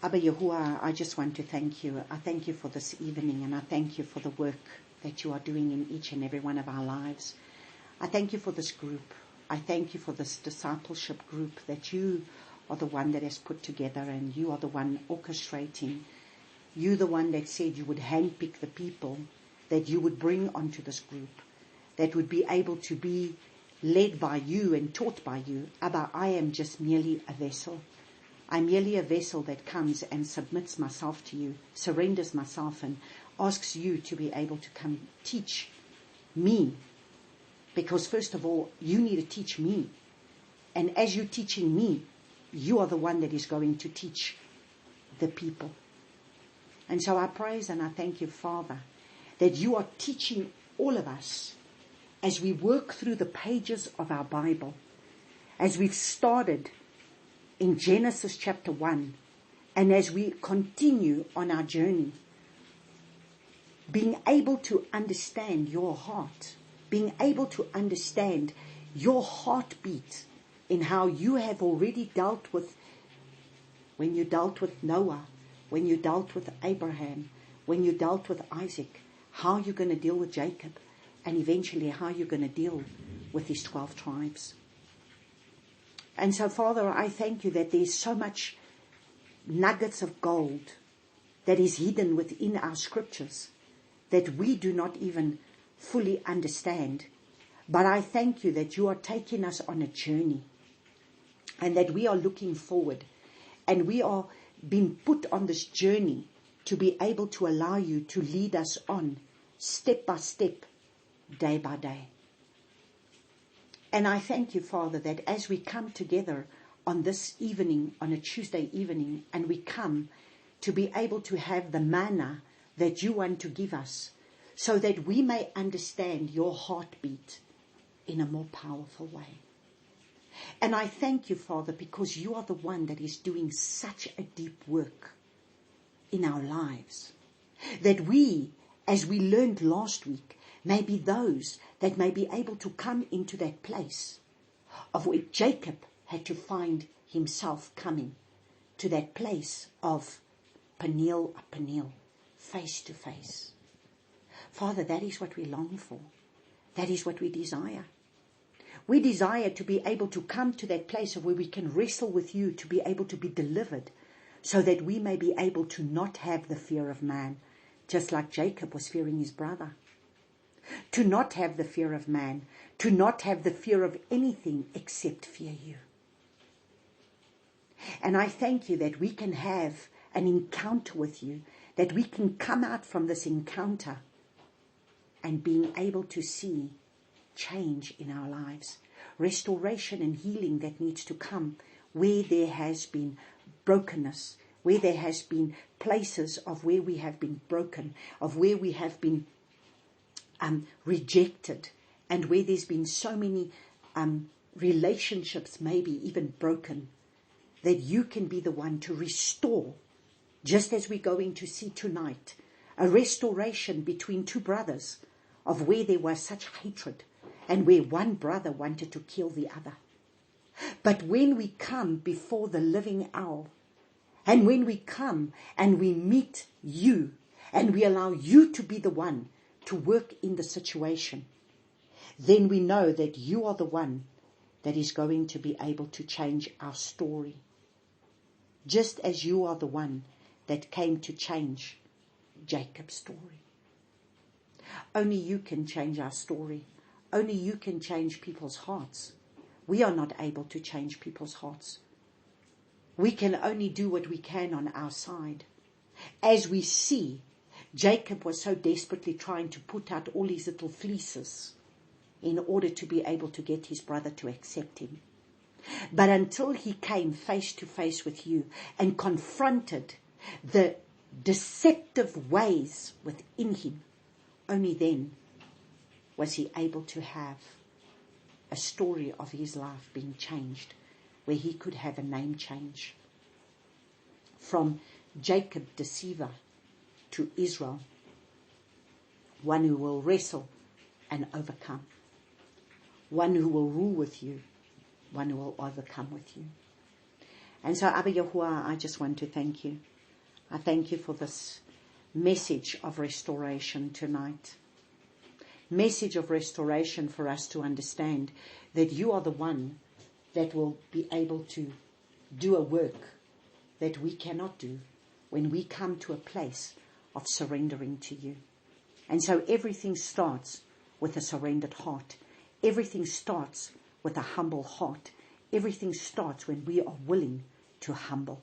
Abba Yahuwah, I just want to thank you. I thank you for this evening, and I thank you for the work that you are doing in each and every one of our lives. I thank you for this group. I thank you for this discipleship group that you are the one that has put together, and you are the one orchestrating. You the one that said you would handpick the people that you would bring onto this group, that would be able to be led by you and taught by you. Abba, I am just merely a vessel. I'm merely a vessel that comes and submits myself to you, surrenders myself, and asks you to be able to come teach me. Because first of all, you need to teach me. And as you're teaching me, you are the one that is going to teach the people. And so I praise and I thank you, Father, that you are teaching all of us as we work through the pages of our Bible, as we've started in Genesis chapter 1, and as we continue on our journey, being able to understand your heart, being able to understand your heartbeat in how you have already dealt with, when you dealt with Noah, when you dealt with Abraham, when you dealt with Isaac, how you're going to deal with Jacob, and eventually how you're going to deal with his 12 tribes. And so, Father, I thank you that there's so much nuggets of gold that is hidden within our scriptures that we do not even fully understand. But I thank you that you are taking us on a journey, and that we are looking forward, and we are being put on this journey to be able to allow you to lead us on step by step, day by day. And I thank you, Father, that as we come together on this evening, on a Tuesday evening, and we come to be able to have the manna that you want to give us, so that we may understand your heartbeat in a more powerful way. And I thank you, Father, because you are the one that is doing such a deep work in our lives, that we, as we learned last week, may be those that may be able to come into that place of where Jacob had to find himself coming to that place of Peniel a Peniel, face to face. Father, that is what we long for. That is what we desire. We desire to be able to come to that place of where we can wrestle with you, to be able to be delivered, so that we may be able to not have the fear of man, just like Jacob was fearing his brother. To not have the fear of man, to not have the fear of anything except fear you. And I thank you that we can have an encounter with you, that we can come out from this encounter and being able to see change in our lives, restoration and healing that needs to come where there has been brokenness, where there has been places of where we have been broken, of where we have been rejected, and where there's been so many relationships maybe even broken, that you can be the one to restore, just as we're going to see tonight, a restoration between two brothers of where there was such hatred and where one brother wanted to kill the other. But when we come before the living owl, and when we come and we meet you, and we allow you to be the one to work in the situation, then we know that you are the one that is going to be able to change our story. Just as you are the one that came to change Jacob's story. Only you can change our story. Only you can change people's hearts. We are not able to change people's hearts. We can only do what we can on our side. As we see, Jacob was so desperately trying to put out all his little fleeces in order to be able to get his brother to accept him. But until he came face to face with you and confronted the deceptive ways within him, only then was he able to have a story of his life being changed, where he could have a name change. From Jacob deceiver to Israel, one who will wrestle and overcome, one who will rule with you, one who will overcome with you. And so, Abba Yahuwah, I just want to thank you. I thank you for this message of restoration tonight. Message of restoration for us to understand that you are the one that will be able to do a work that we cannot do when we come to a place of surrendering to you. And so everything starts with a surrendered heart. Everything starts with a humble heart. Everything starts when we are willing to humble.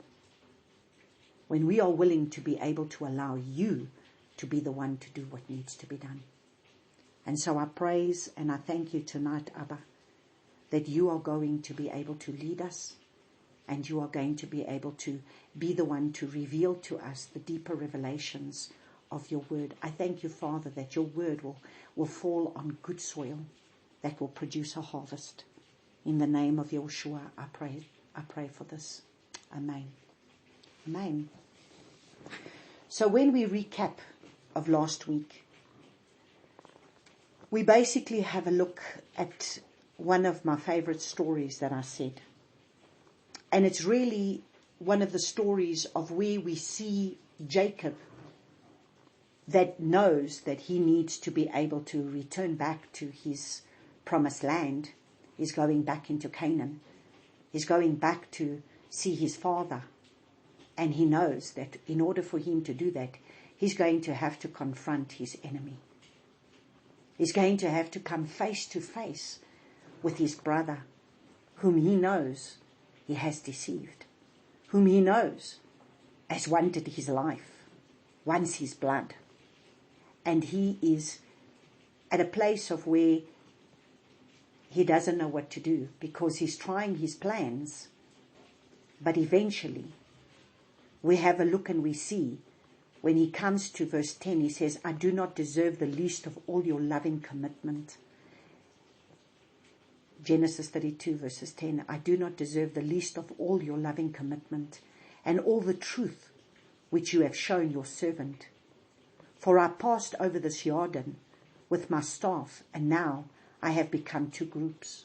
When we are willing to be able to allow you to be the one to do what needs to be done. And so I praise and I thank you tonight, Abba, that you are going to be able to lead us and you are going to be able to be the one to reveal to us the deeper revelations of your word. I thank you, Father, that your word will fall on good soil that will produce a harvest. In the name of Yeshua, I pray for this. Amen. Amen. So when we recap of last week, we basically have a look at one of my favorite stories that I said. And it's really one of the stories of where we see Jacob that knows that he needs to be able to return back to his promised land. He's going back into Canaan. He's going back to see his father. And he knows that in order for him to do that, he's going to have to confront his enemy. He's going to have to come face to face with his brother, whom he knows he has deceived, whom he knows has wanted his life, wants his blood. And he is at a place of where he doesn't know what to do because he's trying his plans. But eventually, we have a look and we see when he comes to verse 10, he says, I do not deserve the least of all your loving commitment. Genesis 32 verses 10, I do not deserve the least of all your loving commitment and all the truth which you have shown your servant. For I passed over this Jordan with my staff, and now I have become two groups.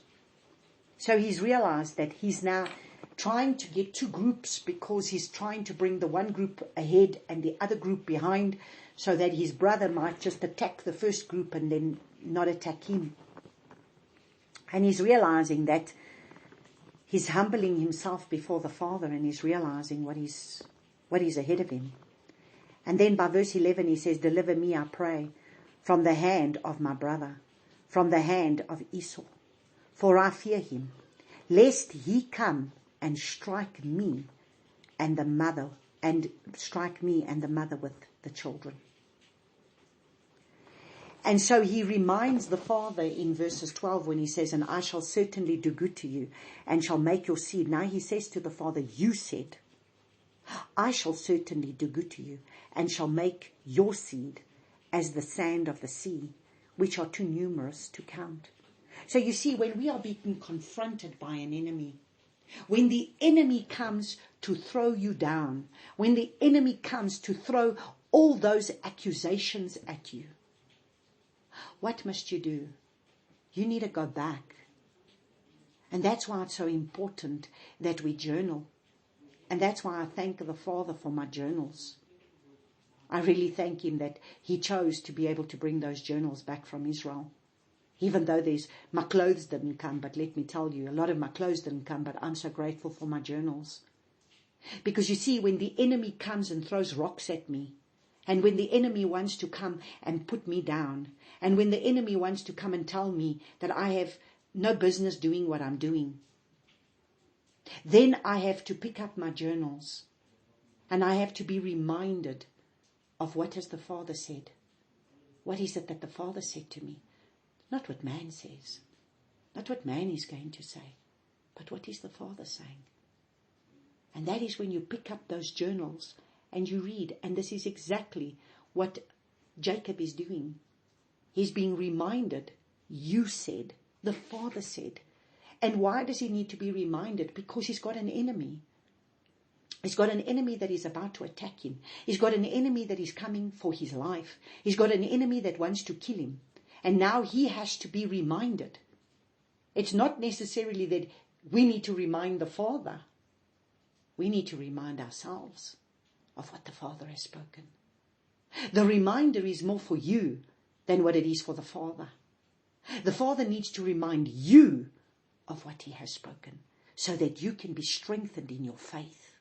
So he's realized that he's now trying to get two groups because he's trying to bring the one group ahead and the other group behind so that his brother might just attack the first group and then not attack him. And he's realizing that he's humbling himself before the Father and he's realizing what is ahead of him. And then by verse 11 he says, deliver me, I pray, from the hand of my brother, from the hand of Esaw, for I fear him, lest he come and strike me and the mother with the children. And so he reminds the father in verses 12 when he says, and I shall certainly do good to you and shall make your seed. Now he says to the father, you said, I shall certainly do good to you and shall make your seed as the sand of the sea, which are too numerous to count. So you see, when we are being confronted by an enemy, when the enemy comes to throw you down, when the enemy comes to throw all those accusations at you, what must you do? You need to go back. And that's why it's so important that we journal. And that's why I thank the Father for my journals. I really thank him that he chose to be able to bring those journals back from Israel. Even though my clothes didn't come, but let me tell you, a lot of my clothes didn't come, but I'm so grateful for my journals. Because you see, when the enemy comes and throws rocks at me, and when the enemy wants to come and put me down, and when the enemy wants to come and tell me that I have no business doing what I'm doing, then I have to pick up my journals, and I have to be reminded of what has the Father said. What is it that the Father said to me? Not what man says, not what man is going to say, but what is the Father saying? And that is when you pick up those journals and you read, and this is exactly what Jacob is doing. He's being reminded, you said, the Father said. And why does he need to be reminded? Because he's got an enemy. He's got an enemy that is about to attack him. He's got an enemy that is coming for his life. He's got an enemy that wants to kill him. And now he has to be reminded. It's not necessarily that we need to remind the Father. we need to remind ourselves of what the Father has spoken. The reminder is more for you than what it is for the Father. The Father needs to remind you of what He has spoken, so that you can be strengthened in your faith,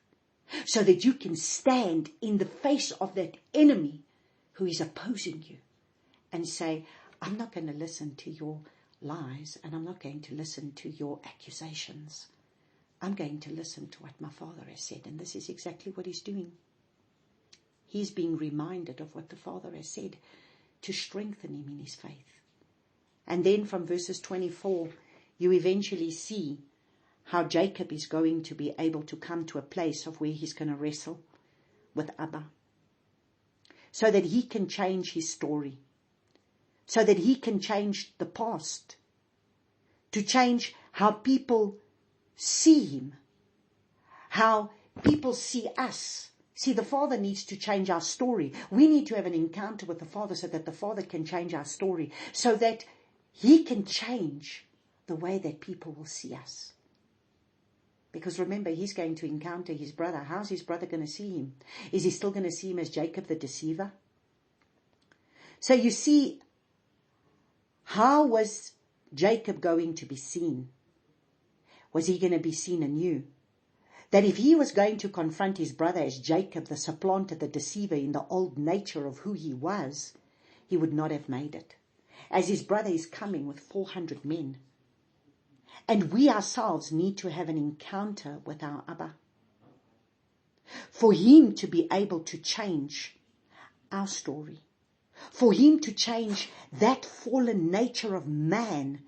so that you can stand in the face of that enemy who is opposing you and say, I'm not going to listen to your lies, and I'm not going to listen to your accusations. I'm going to listen to what my Father has said. And this is exactly what He's doing. He's being reminded of what the Father has said to strengthen him in his faith. And then from verses 24, you eventually see how Jacob is going to be able to come to a place of where he's going to wrestle with Abba, so that he can change his story, so that he can change the past, to change how people see him, how people see us. See, the Father needs to change our story. We need to have an encounter with the Father so that the Father can change our story, so that He can change the way that people will see us. Because remember, he's going to encounter his brother. How's his brother going to see him? Is he still going to see him as Jacob the deceiver? So you see, how was Jacob going to be seen? Was he going to be seen anew? That if he was going to confront his brother as Jacob, the supplanter, the deceiver, in the old nature of who he was, he would not have made it. As his brother is coming with 400 men. And we ourselves need to have an encounter with our Abba, for him to be able to change our story, for him to change that fallen nature of man,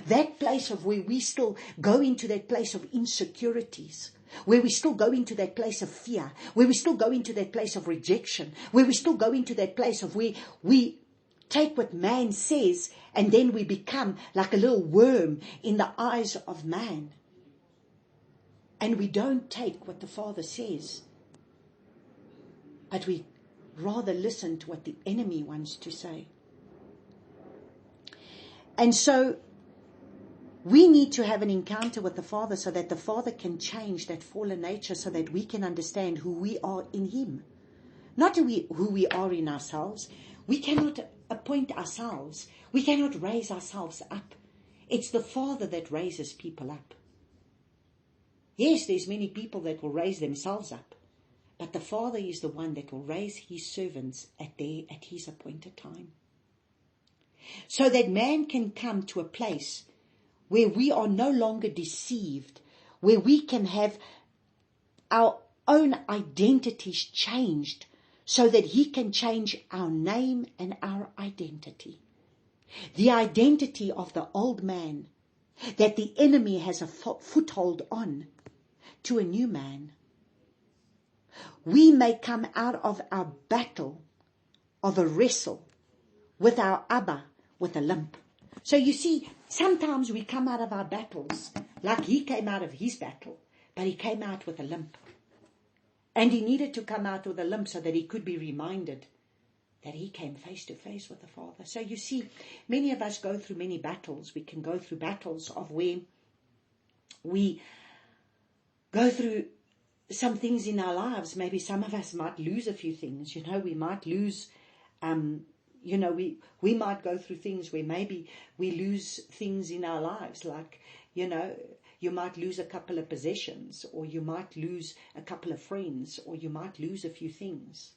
that place of where we still go into that place of insecurities, where we still go into that place of fear, where we still go into that place of rejection, where we still go into that place of where we take what man says and then we become like a little worm in the eyes of man. And we don't take what the Father says, but we rather listen to what the enemy wants to say. And so we need to have an encounter with the Father so that the Father can change that fallen nature, so that we can understand who we are in Him. Not who we are in ourselves. We cannot appoint ourselves. We cannot raise ourselves up. It's the Father that raises people up. Yes, there's many people that will raise themselves up, but the Father is the one that will raise His servants at His appointed time. So that man can come to a place where we are no longer deceived, where we can have our own identities changed, so that He can change our name and our identity. The identity of the old man that the enemy has a foothold on, to a new man. We may come out of our battle, of a wrestle, with our Abba, with a limp. So you see, sometimes we come out of our battles like he came out of his battle, but he came out with a limp. And he needed to come out with a limp so that he could be reminded that he came face to face with the Father. So you see, many of us go through many battles. We can go through battles of where we go through some things in our lives. Maybe some of us might lose a few things. We might lose, we might go through things where maybe we lose things in our lives, like, you might lose a couple of possessions, or you might lose a couple of friends, or you might lose a few things.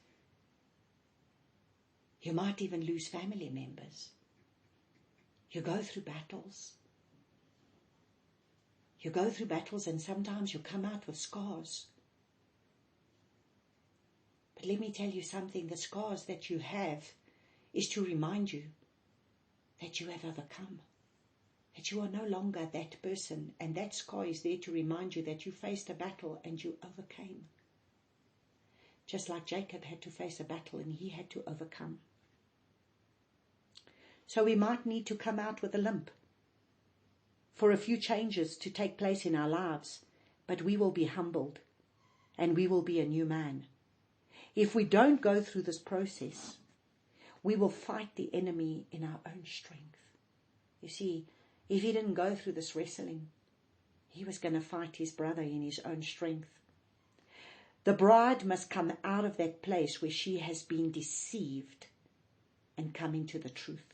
You might even lose family members. You go through battles. You go through battles, and sometimes you come out with scars. But let me tell you something, the scars that you have is to remind you that you have overcome. That you are no longer that person, and that scar is there to remind you that you faced a battle and you overcame. Just like Jacob had to face a battle and he had to overcome. So we might need to come out with a limp for a few changes to take place in our lives, but we will be humbled and we will be a new man. If we don't go through this process, we will fight the enemy in our own strength. You see, if he didn't go through this wrestling, he was going to fight his brother in his own strength. The bride must come out of that place where she has been deceived and come into the truth.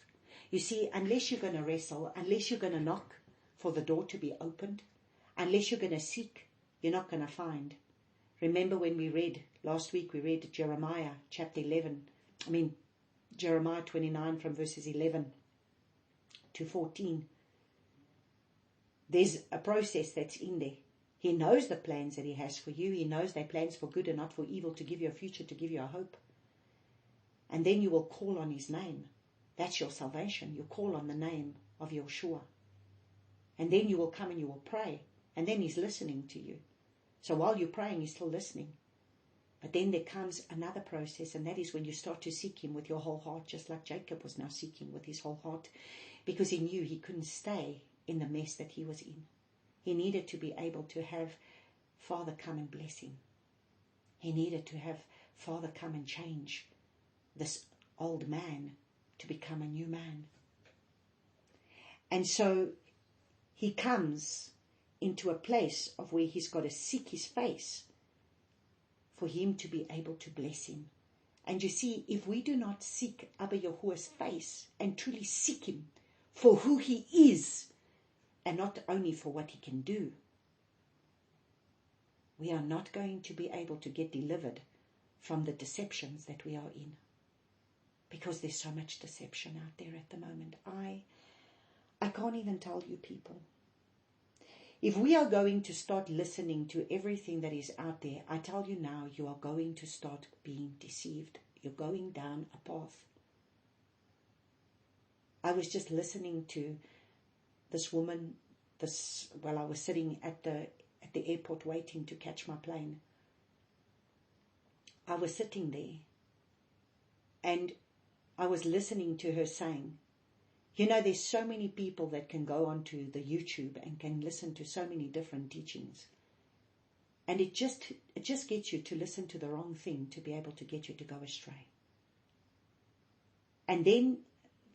You see, unless you're going to wrestle, unless you're going to knock for the door to be opened, unless you're going to seek, you're not going to find. Remember when we read, last week we read Jeremiah 29 from verses 11 to 14. There's a process that's in there. He knows the plans that he has for you. He knows they're plans for good and not for evil, to give you a future, to give you a hope. And then you will call on his name. That's your salvation. You call on the name of Yeshua. And then you will come and you will pray. And then he's listening to you. So while you're praying, he's still listening. But then there comes another process, and that is when you start to seek him with your whole heart, just like Jacob was now seeking with his whole heart, because he knew he couldn't stay in the mess that he was in. He needed to be able to have Father come and bless him. He needed to have Father come and change this old man to become a new man. And so he comes into a place of where he's got to seek his face for him to be able to bless him. And you see, if we do not seek Abba Yahuwah's face and truly seek him for who he is, and not only for what he can do, we are not going to be able to get delivered from the deceptions that we are in. Because there's so much deception out there at the moment. I can't even tell you, people. If we are going to start listening to everything that is out there, I tell you now, you are going to start being deceived. You're going down a path. I was just listening to this woman, I was sitting at the airport waiting to catch my plane. I was sitting there and I was listening to her saying, you know, there's so many people that can go onto the YouTube and can listen to so many different teachings. And it just gets you to listen to the wrong thing to be able to get you to go astray. And then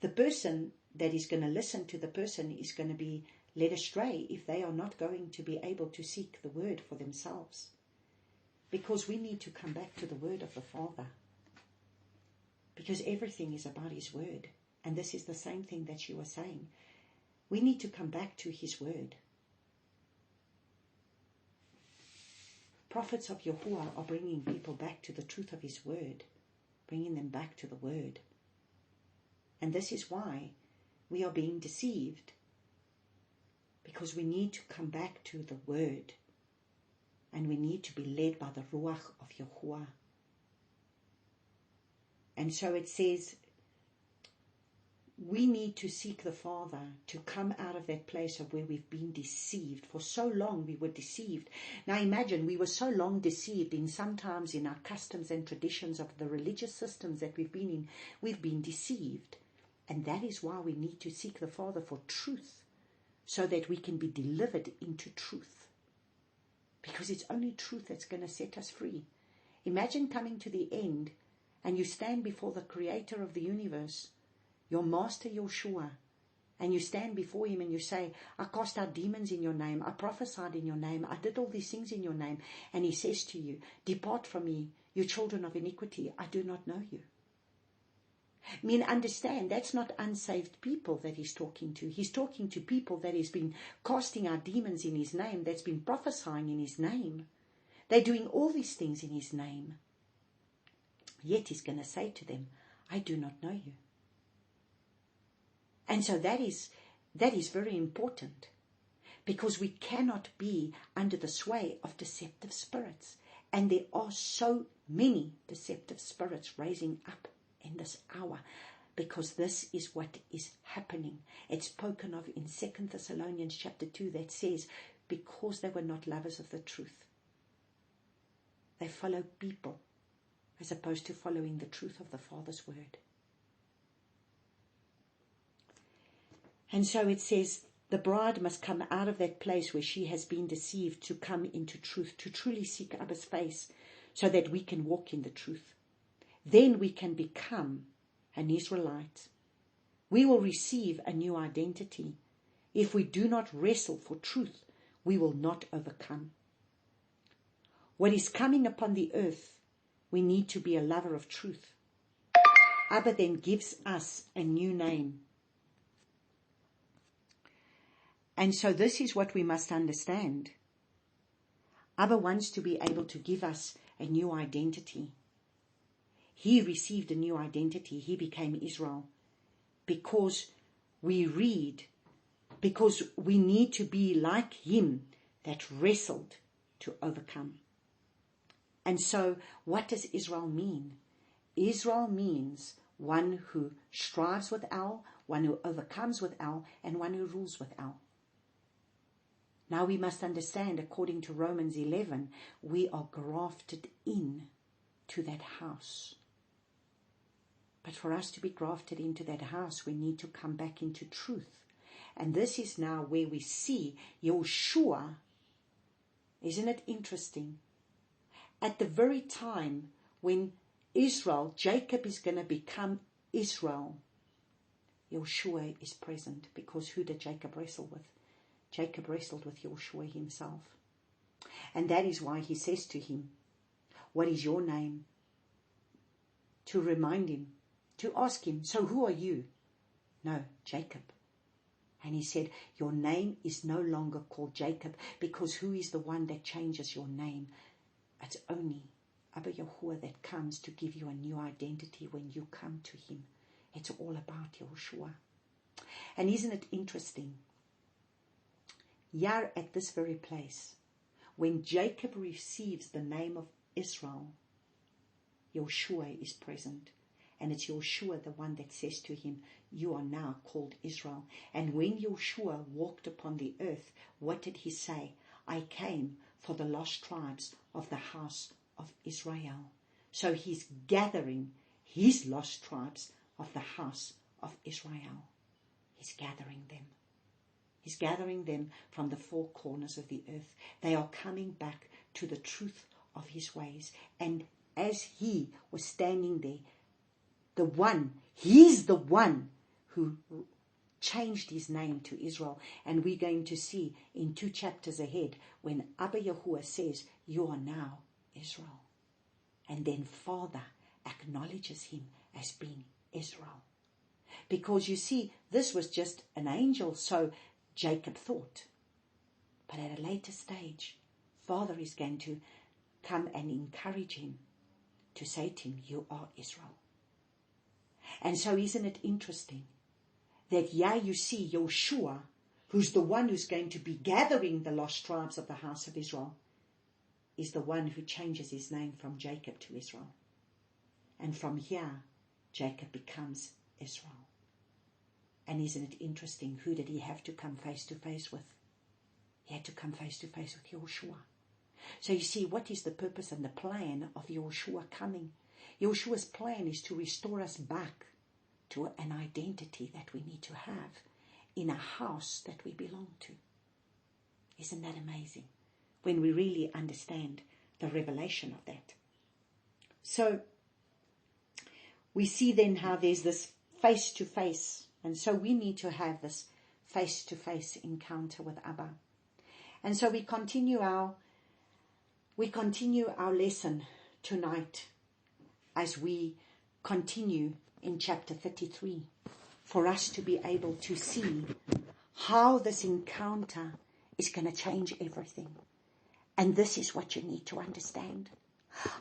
the person that is going to listen to the person is going to be led astray if they are not going to be able to seek the word for themselves. Because we need to come back to the word of the Father. Because everything is about his word. And this is the same thing that she was saying. We need to come back to his word. Prophets of Yahuwah are bringing people back to the truth of his word. Bringing them back to the word. And this is why we are being deceived. Because we need to come back to the word. And we need to be led by the Ruach of Yahuwah. And so it says, we need to seek the Father to come out of that place of where we've been deceived. For so long we were deceived. Now imagine, we were so long deceived sometimes in our customs and traditions of the religious systems that we've been in. We've been deceived. And that is why we need to seek the Father for truth, so that we can be delivered into truth. Because it's only truth that's going to set us free. Imagine coming to the end and you stand before the Creator of the universe, your Master Yeshua, and you stand before him and you say, I cast out demons in your name, I prophesied in your name, I did all these things in your name. And he says to you, depart from me, you children of iniquity, I do not know you. I mean, understand, that's not unsaved people that he's talking to. He's talking to people that has been casting out demons in his name, that's been prophesying in his name. They're doing all these things in his name. Yet he's going to say to them, I do not know you. And so that is very important, because we cannot be under the sway of deceptive spirits. And there are so many deceptive spirits raising up in this hour, because this is what is happening. It's spoken of in 2 Thessalonians chapter 2 that says, because they were not lovers of the truth, they follow people as opposed to following the truth of the Father's word. And so it says, the bride must come out of that place where she has been deceived to come into truth, to truly seek Abba's face, so that we can walk in the truth. Then we can become an Israelite. We will receive a new identity. If we do not wrestle for truth, we will not overcome. what is coming upon the earth, we need to be a lover of truth. Abba then gives us a new name. And so this is what we must understand. Abba wants to be able to give us a new identity. He received a new identity. He became Israel because we read, because we need to be like him that wrestled to overcome. And so what does Israel mean? Israel means one who strives with El, one who overcomes with El, and one who rules with El. Now we must understand, according to Romans 11, we are grafted in to that house. But for us to be grafted into that house, we need to come back into truth. And this is now where we see Yeshua. Isn't it interesting? At the very time when Israel, Jacob is going to become Israel, Yeshua is present, because who did Jacob wrestle with? Jacob wrestled with Yeshua himself. And that is why he says to him, what is your name? To remind him, to ask him, so who are you? No, Jacob. And he said, your name is no longer called Jacob, because who is the one that changes your name? It's only Abba Yahuwah that comes to give you a new identity when you come to him. It's all about Yeshua. And isn't it interesting? Here at this very place, when Jacob receives the name of Israel, Yeshua is present. And it's Yeshua the one that says to him, you are now called Israel. And when Yeshua walked upon the earth, what did he say? I came for the lost tribes of the house of Israel. So he's gathering his lost tribes of the house of Israel. He's gathering them. He's gathering them from the four corners of the earth. They are coming back to the truth of his ways. And as he was standing there, he's the one who changed his name to Israel. And we're going to see in 2 chapters ahead when Abba Yahuwah says, you are now Israel. And then Father acknowledges him as being Israel. Because you see, this was just an angel, so Jacob thought. But at a later stage, Father is going to come and encourage him to say to him, you are Israel. And so isn't it interesting that you see Yeshua, who's the one who's going to be gathering the lost tribes of the house of Israel, is the one who changes his name from Jacob to Israel. And from here, Jacob becomes Israel. And isn't it interesting, who did he have to come face to face with? He had to come face to face with Yeshua. So you see, what is the purpose and the plan of Yeshua coming? Yeshua's plan is to restore us back to an identity that we need to have in a house that we belong to. Isn't that amazing? When we really understand the revelation of that. So we see then how there's this face-to-face. And so we need to have this face-to-face encounter with Abba. And so we continue our lesson tonight as we continue in chapter 33, for us to be able to see how this encounter is going to change everything. And this is what you need to understand.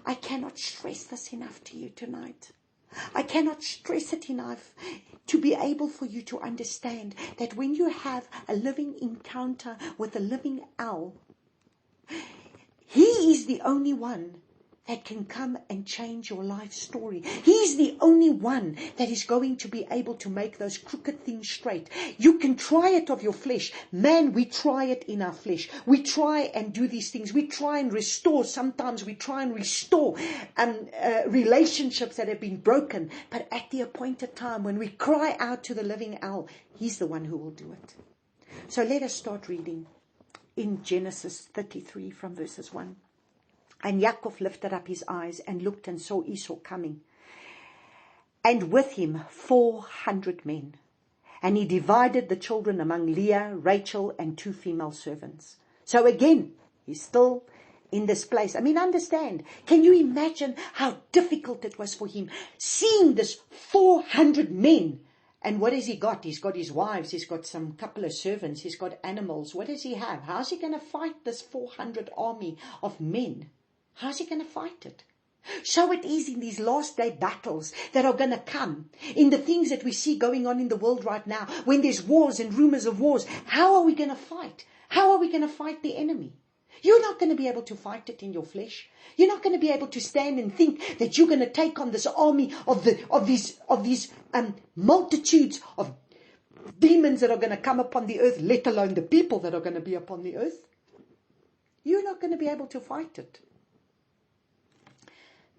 I cannot stress this enough to you tonight. I cannot stress it enough to be able for you to understand that when you have a living encounter with a living owl, he is the only one that can come and change your life story. He's the only one that is going to be able to make those crooked things straight. You can try it of your flesh. Man, we try it in our flesh. We try and do these things. We try and restore. Sometimes we try and restore relationships that have been broken. But at the appointed time, when we cry out to the living owl, he's the one who will do it. So let us start reading in Genesis 33 from verses 1. And Yaakov lifted up his eyes and looked and saw Esau coming, and with him 400 men. And he divided the children among Leah, Rachel, and 2 female servants. So again, he's still in this place. I mean, understand. Can you imagine how difficult it was for him seeing this 400 men? And what has he got? He's got his wives. He's got some couple of servants. He's got animals. What does he have? How's he going to fight this 400 army of men? How's he going to fight it? So it is in these last day battles that are going to come, in the things that we see going on in the world right now, when there's wars and rumors of wars. How are we going to fight? How are we going to fight the enemy? You're not going to be able to fight it in your flesh. You're not going to be able to stand and think that you're going to take on this army of these multitudes of demons that are going to come upon the earth, let alone the people that are going to be upon the earth. You're not going to be able to fight it.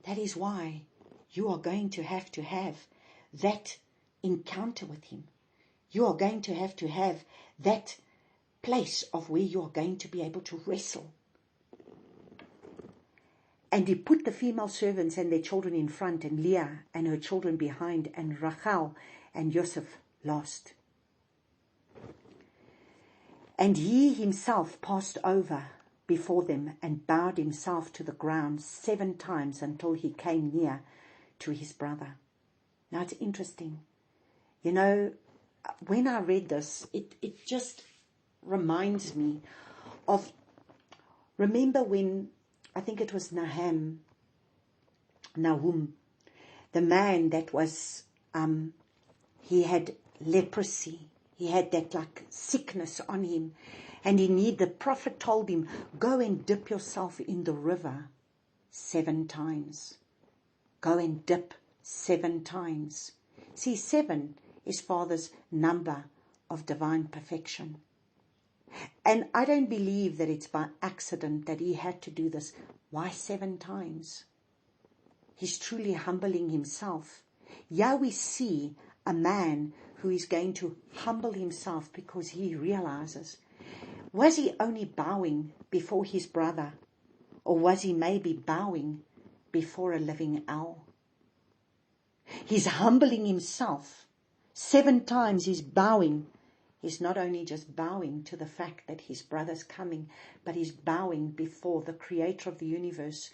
That is why you are going to have that encounter with him. You are going to have that place of where you are going to be able to wrestle. And he put the female servants and their children in front, and Leah and her children behind, and Rachel and Joseph last. And he himself passed over before them and bowed himself to the ground 7 times until he came near to his brother. Now it's interesting. You know, when I read this, it just reminds me of, remember when, I think it was Nahum, the man that was, he had leprosy. He had that like sickness on him. And the prophet told him, go and dip yourself in the river 7 times. Go and dip 7 times. See, 7 is Father's number of divine perfection. And I don't believe that it's by accident that he had to do this. Why 7 times? He's truly humbling himself. Here we see a man who is going to humble himself because he realizes, was he only bowing before his brother, or was he maybe bowing before a living owl? He's humbling himself. 7 times he's bowing. He's not only just bowing to the fact that his brother's coming, but he's bowing before the creator of the universe,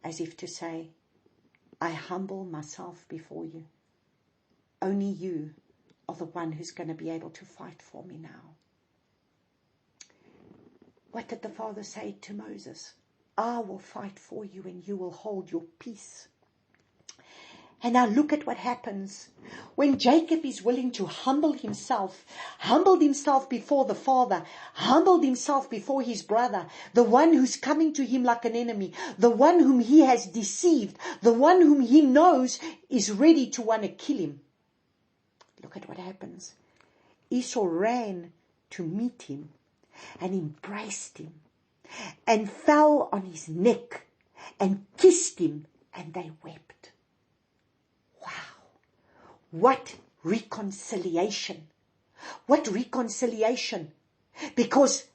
as if to say, I humble myself before you. Only you are the one who's going to be able to fight for me now. What did the Father say to Moses? I will fight for you and you will hold your peace. And now look at what happens. When Jacob is willing to humbled himself before the Father, humbled himself before his brother, the one who's coming to him like an enemy, the one whom he has deceived, the one whom he knows is ready to want to kill him. Look at what happens. Esau ran to meet him and embraced him and fell on his neck and kissed him, and they wept. Wow. What reconciliation. What reconciliation. Because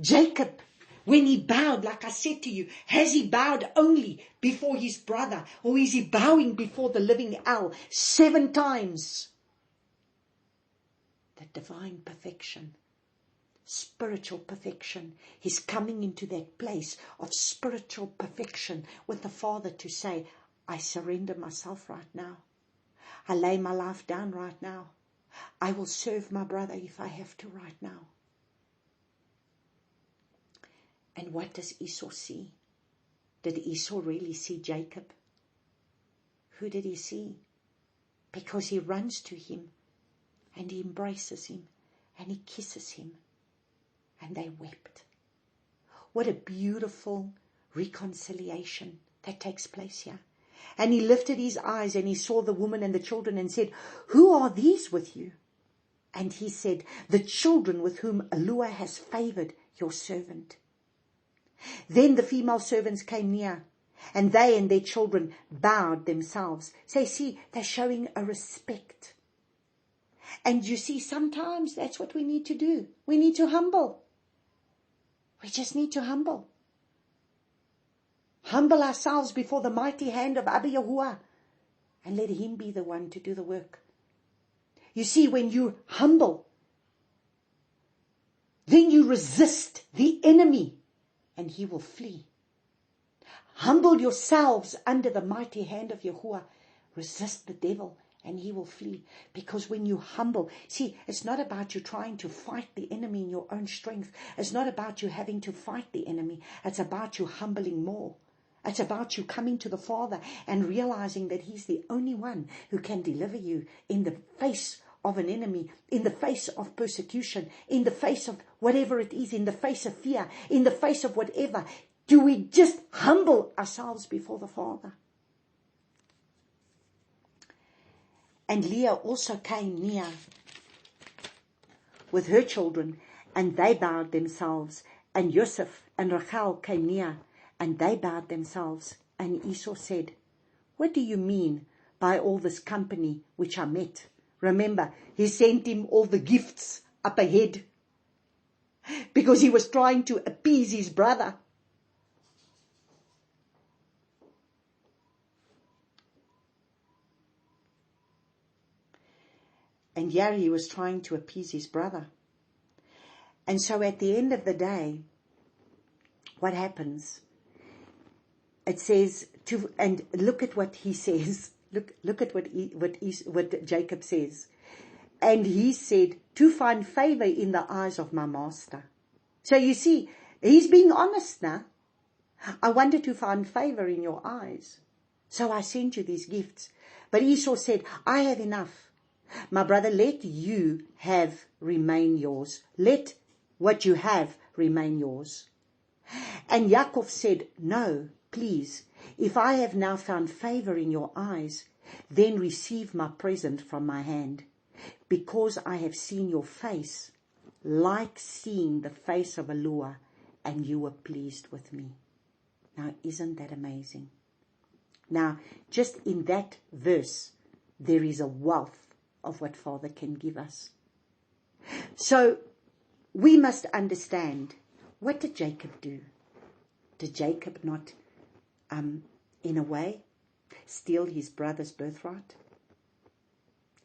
Jacob, when he bowed, like I said to you, has he bowed only before his brother, or is he bowing before the living owl 7 times? The divine perfection. Spiritual perfection. He's coming into that place of spiritual perfection with the Father to say, I surrender myself right now. I lay my life down right now. I will serve my brother if I have to right now. And what does Esau see? Did Esau really see Jacob? Who did he see? Because he runs to him and he embraces him and he kisses him. And they wept. What a beautiful reconciliation that takes place here. And he lifted his eyes and he saw the woman and the children and said, who are these with you? And he said, the children with whom Eloah has favored your servant. Then the female servants came near, and they and their children bowed themselves. So you see, they're showing a respect. And you see, sometimes that's what we need to do. We need to humble. We just need to humble. Humble ourselves before the mighty hand of Abba Yahuwah and let him be the one to do the work. You see, when you humble, then you resist the enemy and he will flee. Humble yourselves under the mighty hand of Yahuwah. Resist the devil and he will flee. Because when you humble, see, it's not about you trying to fight the enemy in your own strength. It's not about you having to fight the enemy. It's about you humbling more. It's about you coming to the Father and realizing that He's the only one who can deliver you in the face of an enemy, in the face of persecution, in the face of whatever it is, in the face of fear, in the face of whatever. Do we just humble ourselves before the Father? And Leah also came near with her children, and they bowed themselves. And Joseph and Rachel came near, and they bowed themselves. And Esau said, what do you mean by all this company which I met? Remember, he sent him all the gifts up ahead because he was trying to appease his brother. And here he was trying to appease his brother. And so at the end of the day, what happens? It says, and look at what he says. Look at what Jacob says. And he said, to find favor in the eyes of my master. So you see, he's being honest now. I wanted to find favor in your eyes. So I sent you these gifts. But Esau said, I have enough. My brother, let you have remain yours. Let what you have remain yours. And Yaakov said, no, please, if I have now found favor in your eyes, then receive my present from my hand, because I have seen your face like seeing the face of a lure, and you were pleased with me. Now, isn't that amazing? Now, just in that verse, there is a wealth of what Father can give us. So, we must understand, what did Jacob do? Did Jacob not, in a way, steal his brother's birthright?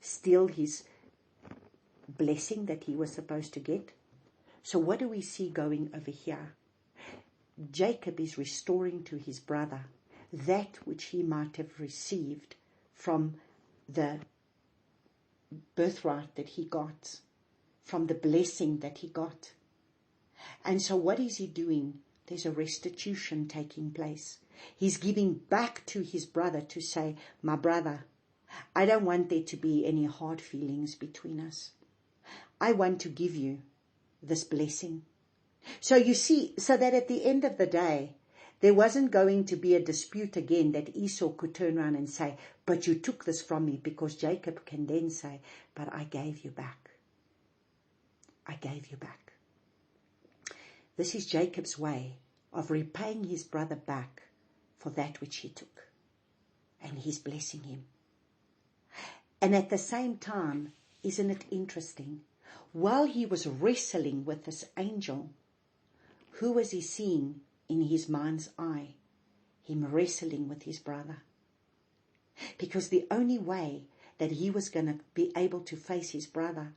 Steal his blessing that he was supposed to get? So what do we see going over here? Jacob is restoring to his brother that which he might have received from the birthright that he got, from the blessing that he got. And so what is he doing? There's a restitution taking place. He's giving back to his brother to say, my brother, I don't want there to be any hard feelings between us. I want to give you this blessing. So you see, so that at the end of the day, there wasn't going to be a dispute again that Esau could turn around and say, but you took this from me, because Jacob can then say, but I gave you back. I gave you back. This is Jacob's way of repaying his brother back for that which he took. And he's blessing him. And at the same time, isn't it interesting? While he was wrestling with this angel, who was he seeing in his mind's eye? Him wrestling with his brother. Because the only way that he was going to be able to face his brother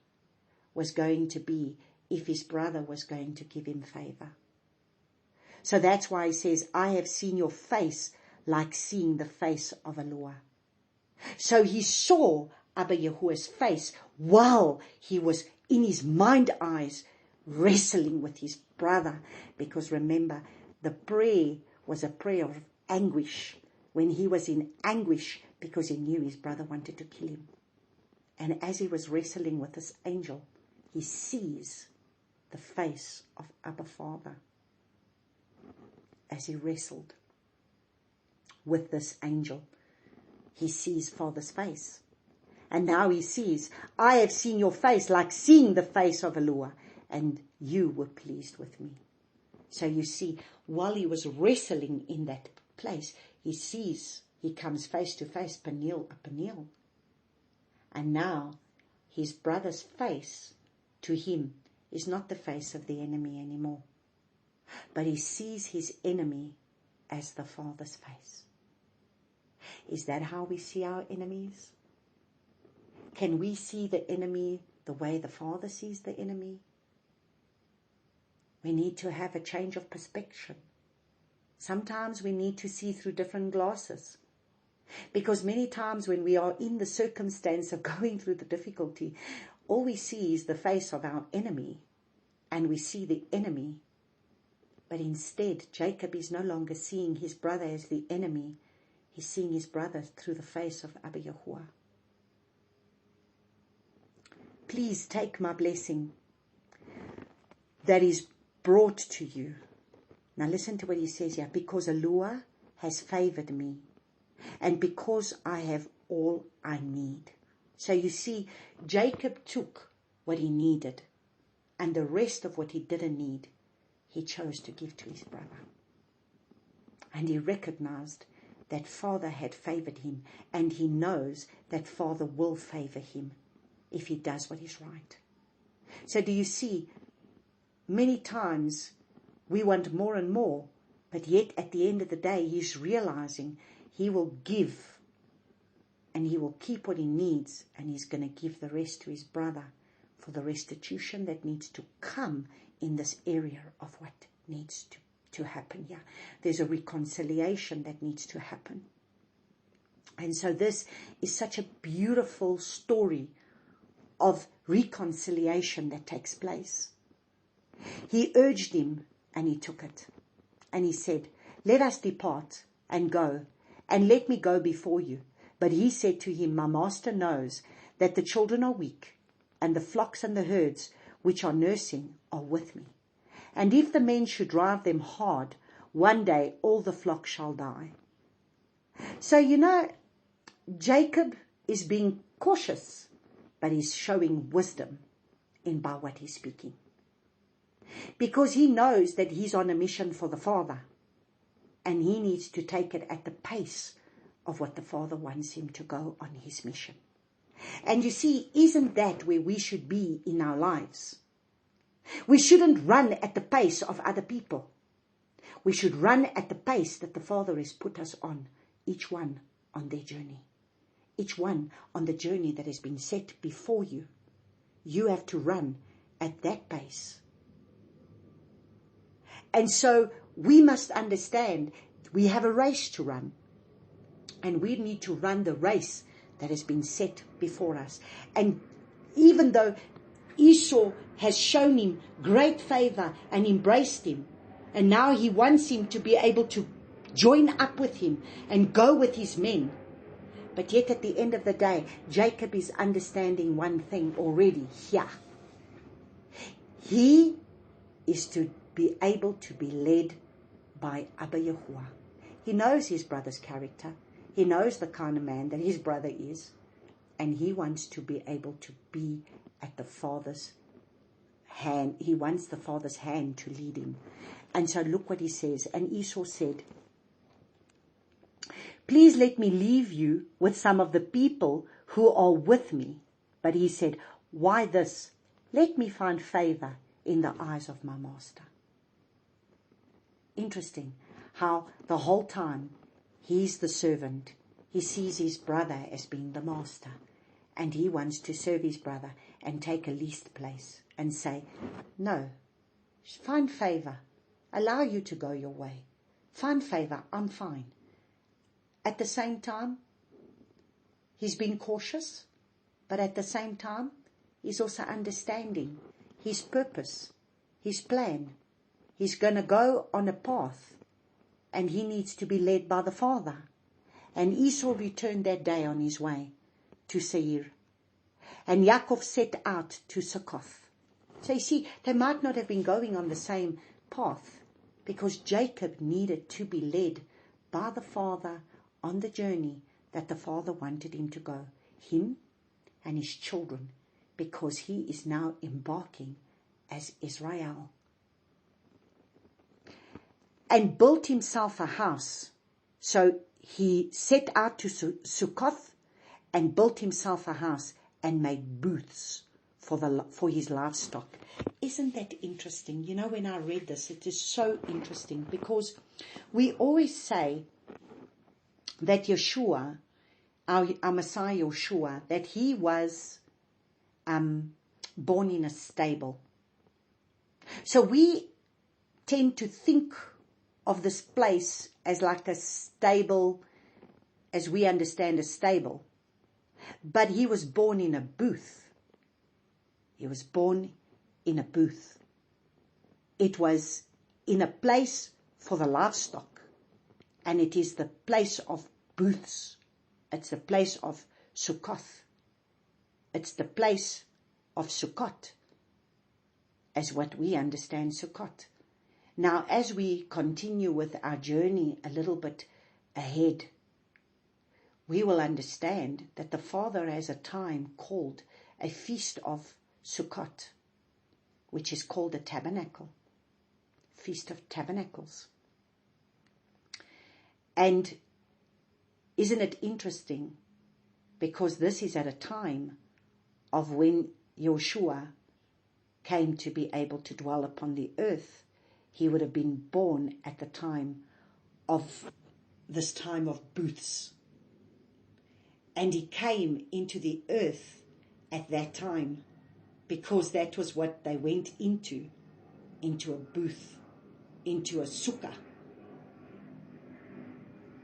was going to be if his brother was going to give him favor. So that's why he says, I have seen your face like seeing the face of a lure. So he saw Abba Yahuwah's face while he was in his mind eyes wrestling with his brother. Because remember, the prayer was a prayer of anguish, when he was in anguish because he knew his brother wanted to kill him. And as he was wrestling with this angel, he sees the face of Abba Father as he wrestled with this angel. He sees Father's face. And now he sees, I have seen your face like seeing the face of a lure, and you were pleased with me. So you see, while he was wrestling in that place, he sees, he comes face to face, Peniel a Peniel. And now his brother's face to him is not the face of the enemy anymore. But he sees his enemy as the Father's face. Is that how we see our enemies? Can we see the enemy the way the Father sees the enemy? We need to have a change of perspective. Sometimes we need to see through different glasses. Because many times when we are in the circumstance of going through the difficulty, all we see is the face of our enemy, and we see the enemy. But instead, Jacob is no longer seeing his brother as the enemy. He's seeing his brother through the face of Abba Yahuwah. Please take my blessing that is brought to you. Now listen to what he says here. Because Eloah has favored me, and because I have all I need. So you see, Jacob took what he needed, and the rest of what he didn't need, he chose to give to his brother. And he recognized that Father had favored him, and he knows that Father will favor him if he does what is right. So do you see, many times we want more and more, but yet at the end of the day, he's realizing he will give, and he will keep what he needs, and he's going to give the rest to his brother for the restitution that needs to come in this area of what needs to happen here. There's a reconciliation that needs to happen. And so this is such a beautiful story of reconciliation that takes place. He urged him, and he took it. And he said, let us depart and go, and let me go before you. But he said to him, my master knows that the children are weak, and the flocks and the herds which are nursing are with me. And if the men should drive them hard, one day all the flock shall die. So, Jacob is being cautious, but he's showing wisdom by what he's speaking. Because he knows that he's on a mission for the Father, and he needs to take it at the pace of what the Father wants him to go on his mission. And you see, isn't that where we should be in our lives? We shouldn't run at the pace of other people. We should run at the pace that the Father has put us on, each one on their journey. Each one on the journey that has been set before you. You have to run at that pace. And so we must understand we have a race to run. And we need to run the race that has been set before us. And even though Esau has shown him great favor and embraced him, and now he wants him to be able to join up with him and go with his men. But yet at the end of the day, Jacob is understanding one thing already here. He is to be able to be led by Abba Yahuwah. He knows his brother's character. He knows the kind of man that his brother is. And he wants to be able to be at the Father's hand. He wants the Father's hand to lead him. And so look what he says. And Esau said, please let me leave you with some of the people who are with me. But he said, why this? Let me find favor in the eyes of my master. Interesting how the whole time he's the servant. He sees his brother as being the master. And he wants to serve his brother and take a least place and say, no, find favor. Allow you to go your way. Find favor. I'm fine. At the same time, he's being cautious, but at the same time, he's also understanding his purpose, his plan. He's going to go on a path, and he needs to be led by the Father. And Esau returned that day on his way to Seir. And Yaakov set out to Succoth. So you see, they might not have been going on the same path, because Jacob needed to be led by the Father on the journey that the Father wanted him to go. Him and his children, because he is now embarking as Israel. And built himself a house. So he set out to Succoth and built himself a house and made booths for his livestock. Isn't that interesting? When I read this, it is so interesting, because we always say that Yeshua, our Messiah Yeshua, that he was born in a stable. So we tend to think of this place as like a stable, as we understand a stable. But he was born in a booth. He was born in a booth. It was in a place for the livestock. And it is the place of booths. It's the place of Sukkoth. It's the place of Sukkot, as what we understand Sukkot. Now, as we continue with our journey a little bit ahead, we will understand that the Father has a time called a Feast of Sukkot, which is called a tabernacle, Feast of Tabernacles. And isn't it interesting? Because this is at a time of when Yeshua came to be able to dwell upon the earth. He would have been born at the time of this time of booths. And he came into the earth at that time because that was what they went into a booth, into a sukkah.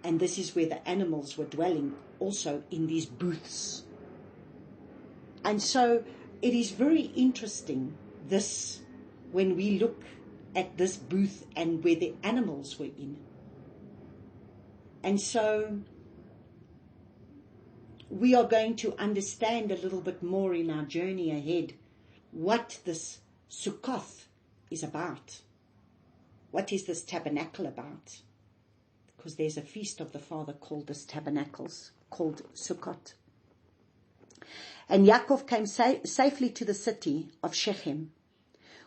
And this is where the animals were dwelling, also in these booths. And so it is very interesting, this, when we look at this booth and where the animals were in. And so we are going to understand a little bit more in our journey ahead what this Sukkoth is about. What is this tabernacle about? Because there's a feast of the Father called this tabernacles, called Sukkot. And Yaakov came safely to the city of Shechem,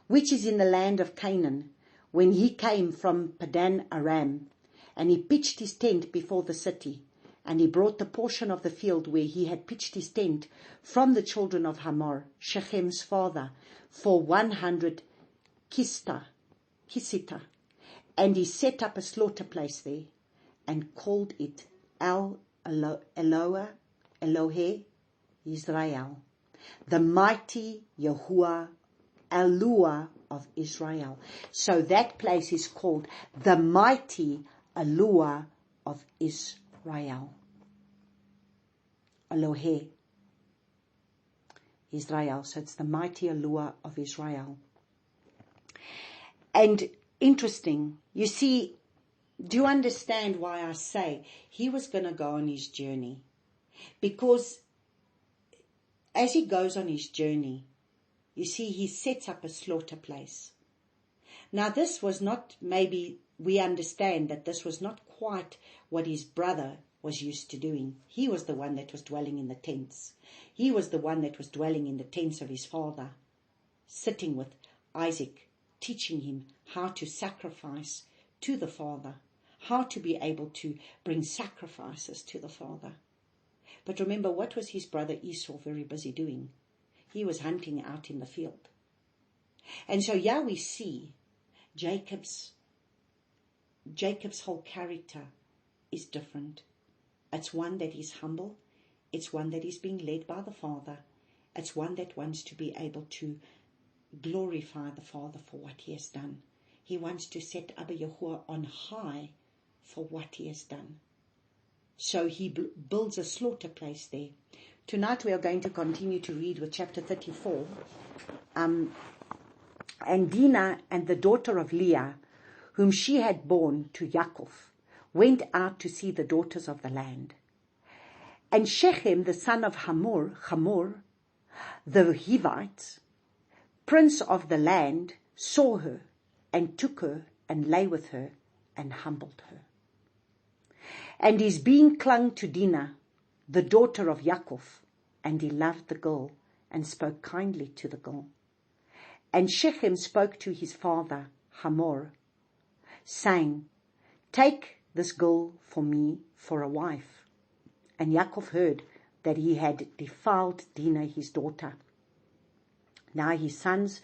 which is in the land of Canaan, when he came from Padan Aram, and he pitched his tent before the city, and he brought the portion of the field where he had pitched his tent from the children of Hamor, Shechem's father, for 100 kisita, and he set up a slaughter place there, and called it Elohe Israel, the mighty Yahuwah, Eloah of Israel. So that place is called the mighty Eloah of Israel. Elohe Israel. So it's the mighty Eloah of Israel. And interesting, you see, do you understand why I say he was going to go on his journey? Because as he goes on his journey, you see, he sets up a slaughter place. Now, this was not, maybe we understand that this was not quite what his brother was used to doing. He was the one that was dwelling in the tents. He was the one that was dwelling in the tents of his father, sitting with Isaac, teaching him how to sacrifice to the Father, how to be able to bring sacrifices to the Father. But remember, what was his brother Esaw very busy doing? He was hunting out in the field. And so here we see Jacob's whole character is different. It's one that is humble. It's one that is being led by the Father. It's one that wants to be able to glorify the Father for what he has done. He wants to set Abba Yahuwah on high for what he has done. So he builds a slaughter place there. Tonight we are going to continue to read with chapter 34. And Dinah and the daughter of Leah, whom she had borne to Yaakov, went out to see the daughters of the land. And Shechem, the son of Hamor, the Hivite, prince of the land, saw her and took her and lay with her and humbled her. And his being clung to Dinah, the daughter of Yaakov, and he loved the girl and spoke kindly to the girl. And Shechem spoke to his father Hamor, saying, "Take this girl for me for a wife." And Yaakov heard that he had defiled Dinah his daughter. Now his sons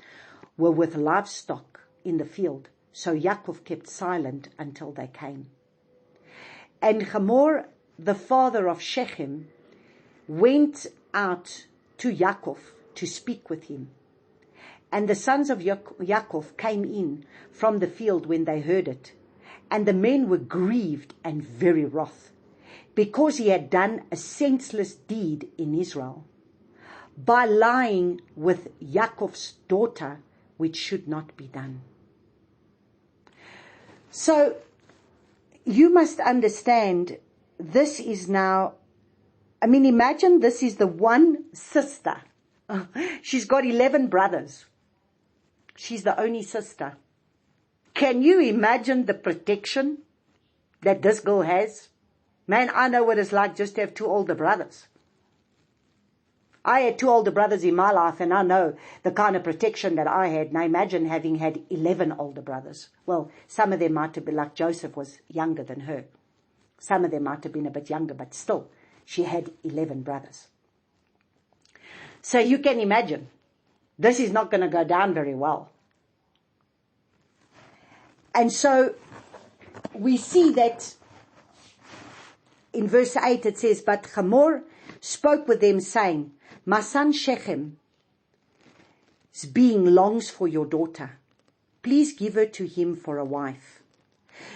were with livestock in the field, so Yaakov kept silent until they came. And Hamor, the father of Shechem, went out to Yaakov to speak with him. And the sons of Yaakov came in from the field when they heard it. And the men were grieved and very wroth, because he had done a senseless deed in Israel, by lying with Yaakov's daughter, which should not be done. So, you must understand, this is now, imagine this is the one sister. She's got 11 brothers. She's the only sister. Can you imagine the protection that this girl has? Man, I know what it's like just to have 2 older brothers. I had 2 older brothers in my life, and I know the kind of protection that I had. Now imagine having had 11 older brothers. Well, some of them might have been, like Joseph was younger than her. Some of them might have been a bit younger, but still, she had 11 brothers. So you can imagine, this is not going to go down very well. And so we see that in verse 8 it says, but Hamor spoke with them, saying, my son Shechem's being longs for your daughter. Please give her to him for a wife.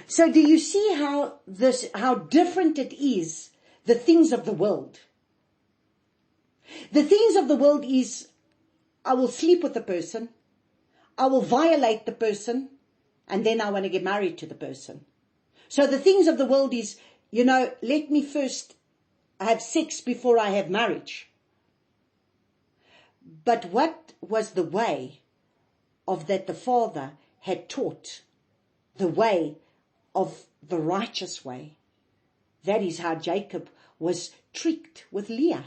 So do you see how different it is, the things of the world? The things of the world is, I will sleep with the person, I will violate the person, and then I want to get married to the person. So the things of the world is, let me first have sex before I have marriage. But what was the way of that the Father had taught? The way of the righteous way. That is how Jacob was tricked with Leah.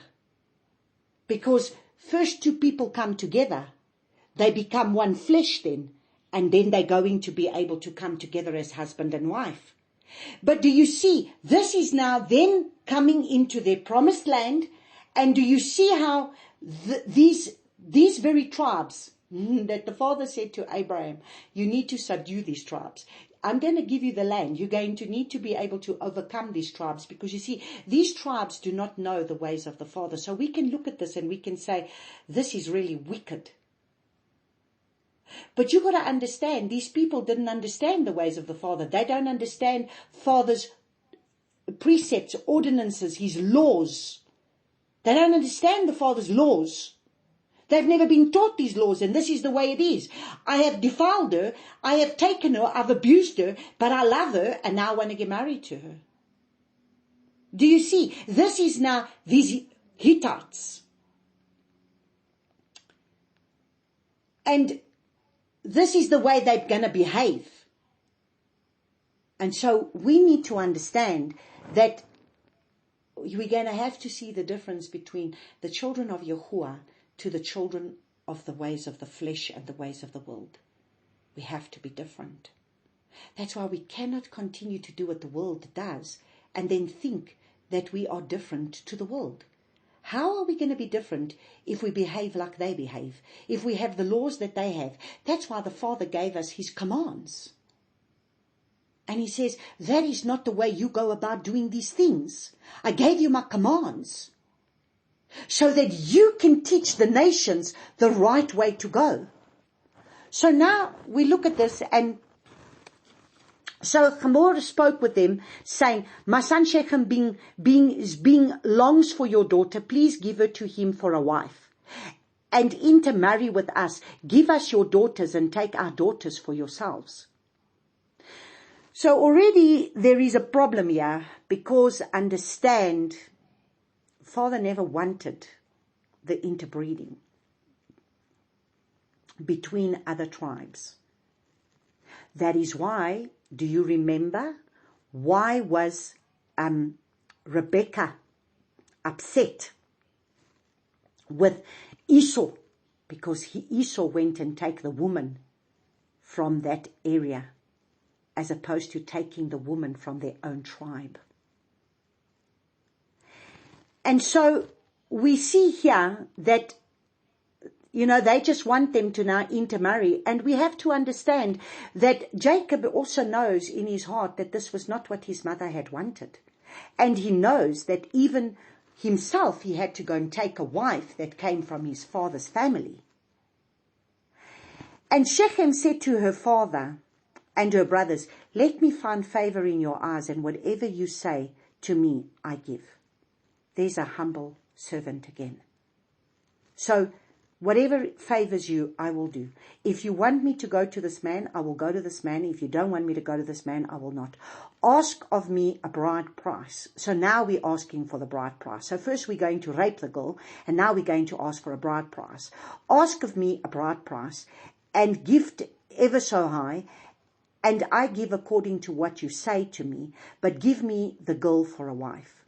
Because first 2 people come together, they become one flesh then, and then they're going to be able to come together as husband and wife. But do you see, this is now then coming into their promised land, and do you see how these very tribes that the Father said to Abraham, you need to subdue these tribes. I'm going to give you the land. You're going to need to be able to overcome these tribes, because you see, these tribes do not know the ways of the Father. So we can look at this and we can say, this is really wicked. But you've got to understand, these people didn't understand the ways of the Father. They don't understand Father's precepts, ordinances, his laws. They don't understand the Father's laws. They've never been taught these laws, and this is the way it is. I have defiled her, I have taken her, I've abused her, but I love her, and now I want to get married to her. Do you see? This is now these Hittites. And this is the way they're going to behave. And so we need to understand that we're going to have to see the difference between the children of Yahuwah to the children of the ways of the flesh and the ways of the world. We have to be different. That's why we cannot continue to do what the world does and then think that we are different to the world. How are we going to be different if we behave like they behave? If we have the laws that they have? That's why the Father gave us his commands. And he says, that is not the way you go about doing these things. I gave you my commands so that you can teach the nations the right way to go. So now we look at this, and so Hamor spoke with them, saying, my son Shechem being longs for your daughter, please give her to him for a wife, and intermarry with us. Give us your daughters and take our daughters for yourselves. So already there is a problem here, because understand, Father never wanted the interbreeding between other tribes. That is why, do you remember, why was Rebecca upset with Esau? Because Esau went and take the woman from that area, as opposed to taking the woman from their own tribe. And so we see here that, they just want them to now intermarry. And we have to understand that Jacob also knows in his heart that this was not what his mother had wanted. And he knows that even himself, he had to go and take a wife that came from his father's family. And Shechem said to her father, and her brothers, let me find favor in your eyes, and whatever you say to me, I give. There's a humble servant again. So, whatever favors you, I will do. If you want me to go to this man, I will go to this man. If you don't want me to go to this man, I will not. Ask of me a bride price. So now we're asking for the bride price. So first we're going to rape the girl, and now we're going to ask for a bride price. Ask of me a bride price, and gift ever so high, and I give according to what you say to me, but give me the girl for a wife.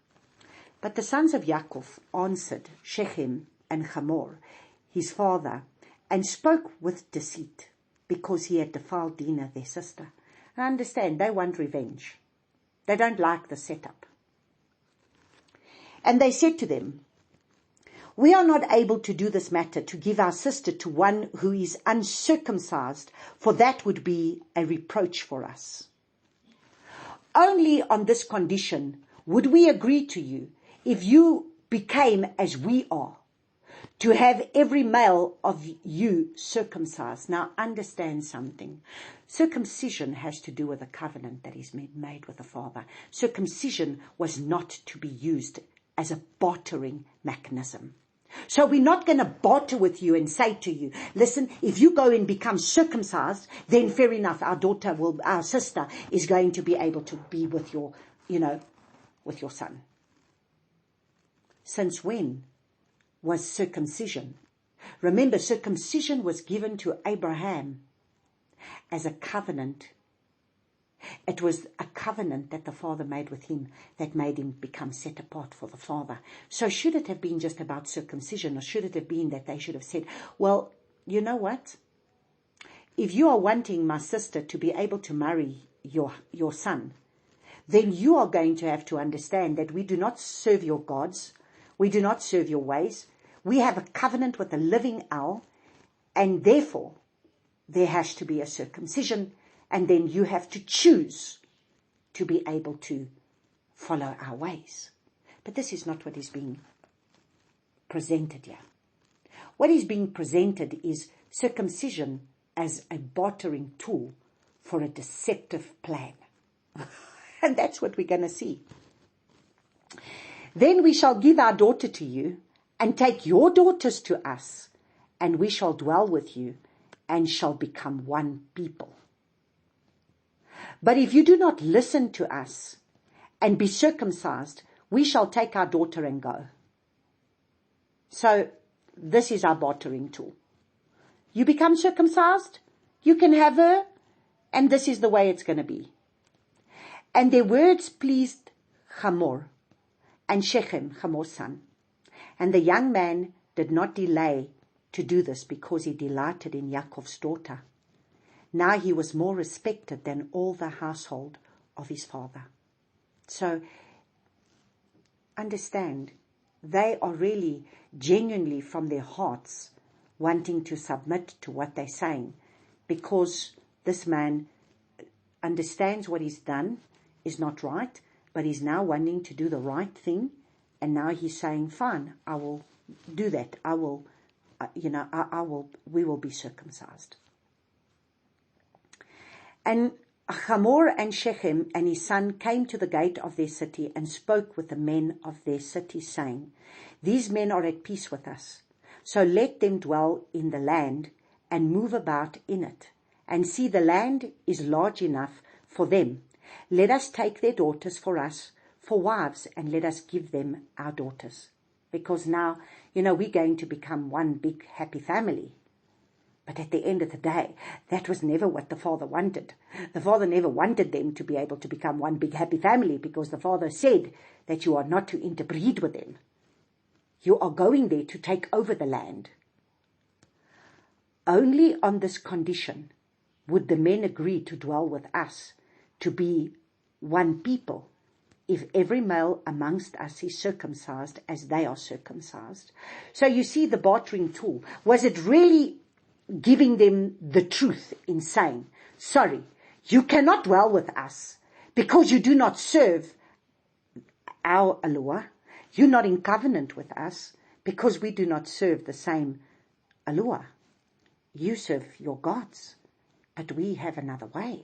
But the sons of Yaakov answered Shechem and Hamor, his father, and spoke with deceit, because he had defiled Dinah, their sister. I understand, they want revenge. They don't like the setup. And they said to them, we are not able to do this matter, to give our sister to one who is uncircumcised, for that would be a reproach for us. Only on this condition would we agree to you, if you became as we are, to have every male of you circumcised. Now understand something. Circumcision has to do with a covenant that is made with the Father. Circumcision was not to be used as a bartering mechanism. So we're not going to barter with you and say to you, listen, if you go and become circumcised, then fair enough, our sister is going to be able to be with your son. Since when was circumcision? Remember, circumcision was given to Abraham as a covenant. It was a covenant that the Father made with him that made him become set apart for the Father. So should it have been just about circumcision, or should it have been that they should have said, well, you know what? If you are wanting my sister to be able to marry your son, then you are going to have to understand that we do not serve your gods. We do not serve your ways. We have a covenant with the living owl, and therefore there has to be a circumcision. And then you have to choose to be able to follow our ways. But this is not what is being presented here. What is being presented is circumcision as a bartering tool for a deceptive plan. And that's what we're going to see. Then we shall give our daughter to you, and take your daughters to us, and we shall dwell with you, and shall become one people. But if you do not listen to us and be circumcised, we shall take our daughter and go. So this is our bartering tool. You become circumcised, you can have her, and this is the way it's going to be. And their words pleased Hamor and Shechem, Hamor's son. And the young man did not delay to do this, because he delighted in Yaakov's daughter. Now he was more respected than all the household of his father. So, understand, they are really genuinely from their hearts wanting to submit to what they're saying, because this man understands what he's done is not right, but he's now wanting to do the right thing, and now he's saying, fine, I will do that. We will be circumcised. And Hamor and Shechem and his son came to the gate of their city and spoke with the men of their city, saying, these men are at peace with us. So let them dwell in the land and move about in it. And see, the land is large enough for them. Let us take their daughters for us for wives, and let us give them our daughters. Because now, we're going to become one big happy family. But at the end of the day, that was never what the Father wanted. The Father never wanted them to be able to become one big happy family, because the Father said that you are not to interbreed with them. You are going there to take over the land. Only on this condition would the men agree to dwell with us, to be one people, if every male amongst us is circumcised as they are circumcised. So you see the bartering tool. Was it really giving them the truth in saying, sorry, you cannot dwell with us because you do not serve our Alua. You're not in covenant with us because we do not serve the same Alua. You serve your gods, but we have another way.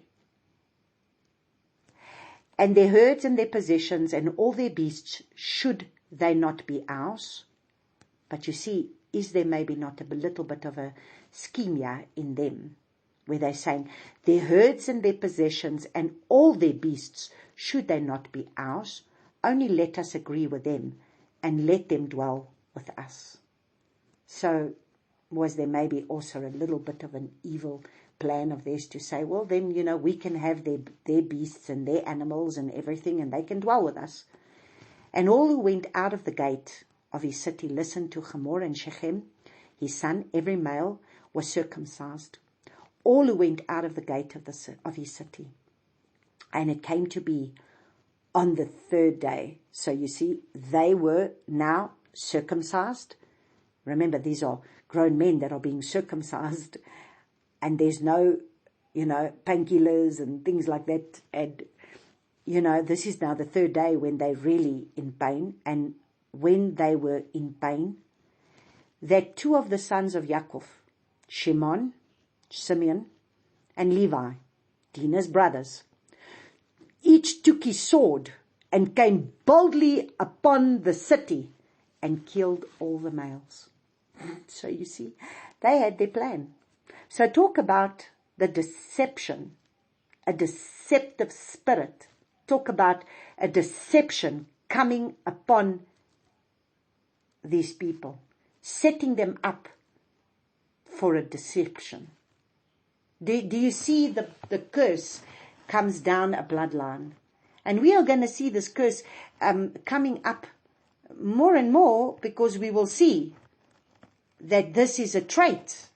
and their herds and their possessions and all their beasts, should they not be ours? But you see, is there maybe not a little bit of a scheme here in them, where they're saying, their herds and their possessions and all their beasts, should they not be ours? Only let us agree with them, and let them dwell with us. So was there maybe also a little bit of an evil plan of theirs to say, well, then, we can have their beasts and their animals and everything, and they can dwell with us. And all who went out of the gate of his city listened to Hamor and Shechem, his son, every male was circumcised. All who went out of the gate of his city. And it came to be on the third day. So you see, they were now circumcised. Remember, these are grown men that are being circumcised, and there's no, painkillers and things like that. And, this is now the third day when they're really in pain. And when they were in pain, that two of the sons of Yaakov, Shimon, Simeon, and Levi, Dinah's brothers, each took his sword and came boldly upon the city and killed all the males. So you see, they had their plan. So talk about the deception, a deceptive spirit. Talk about a deception coming upon these people, setting them up for a deception. Do you see the curse comes down a bloodline? And we are going to see this curse coming up more and more, because we will see that this is a trait,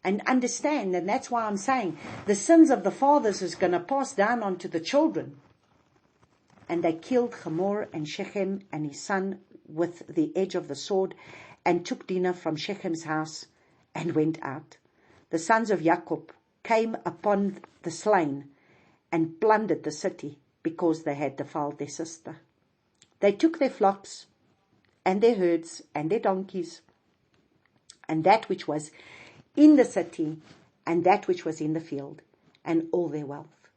and understand. And that's why I'm saying the sins of the fathers is going to pass down onto the children. And they killed Hamor and Shechem and his son with the edge of the sword, and took Dinah from Shechem's house and went out. The sons of Jacob came upon the slain and plundered the city, because they had defiled their sister. They took their flocks and their herds and their donkeys, and that which was in the city and that which was in the field, and all their wealth,